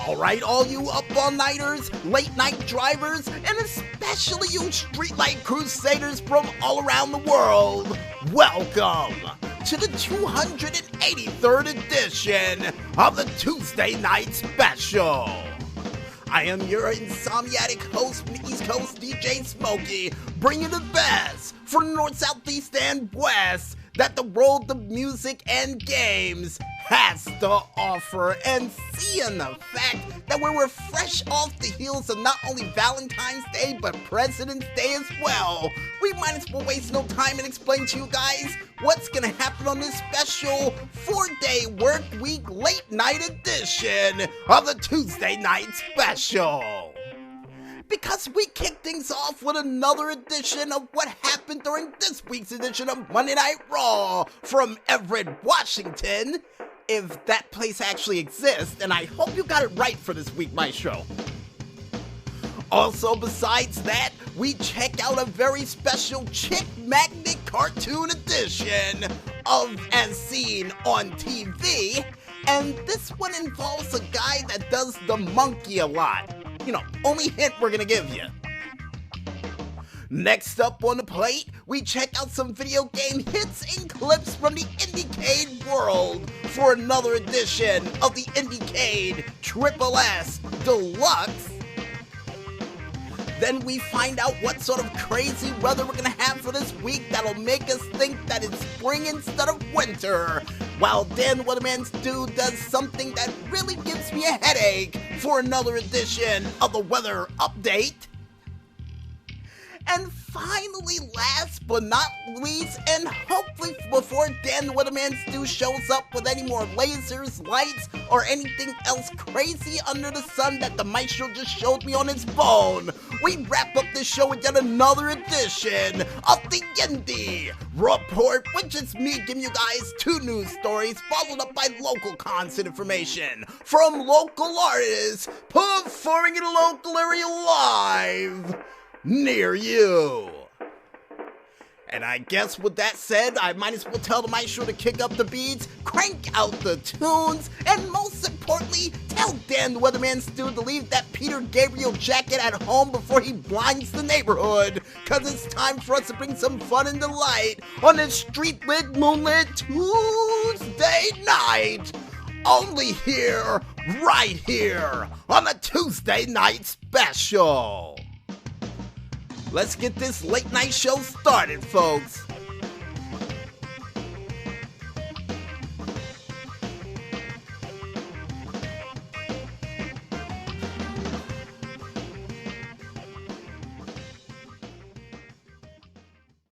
Alright, all you up-all-nighters, late-night drivers, and especially you streetlight crusaders from all around the world, welcome to the 283rd edition of the Tuesday Night Special. I am your insomniac host from the East Coast, DJ Smokey, bringing the best from North, South, East, and West that the world of music and games has to offer, and seeing the fact that we're fresh off the heels of not only Valentine's Day but President's Day as well, we might as well waste no time and explain to you guys what's gonna happen on this special 4-day work week late night edition of the Tuesday Night Special. Because we kick things off with another edition of what happened during this week's edition of Monday Night Raw from Everett, Washington, if that place actually exists, and I hope you got it right for this week, Maestro. Also, besides that, we check out a very special Chick Magnet cartoon edition of As Seen on TV, and this one involves a guy that does the monkey a lot. You know, only hint we're gonna give you. Next up on the plate, we check out some video game hits and clips from the Indiecade world for another edition of the Indiecade Triple S Deluxe. Then we find out what sort of crazy weather we're gonna have for this week that'll make us think that it's spring instead of winter, while Dan Weatherman's Dude does something that really gives me a headache for another edition of the weather update. And finally, last but not least, and hopefully before Dan the Weatherman's Dude shows up with any more lasers, lights, or anything else crazy under the sun that the Maestro just showed me on his phone, we wrap up this show with yet another edition of the Indie Report, which is me giving you guys 2 news stories followed up by local concert information from local artists performing in a local area live near you. And I guess with that said, I might as well tell the Maestro to kick up the beats, crank out the tunes, and most importantly, tell Dan the Weatherman's Dude to leave that Peter Gabriel jacket at home before he blinds the neighborhood, cause it's time for us to bring some fun and delight on this street-lit, moonlit Tuesday night. Only here, right here, on the Tuesday Night Special. Let's get this late night show started, folks.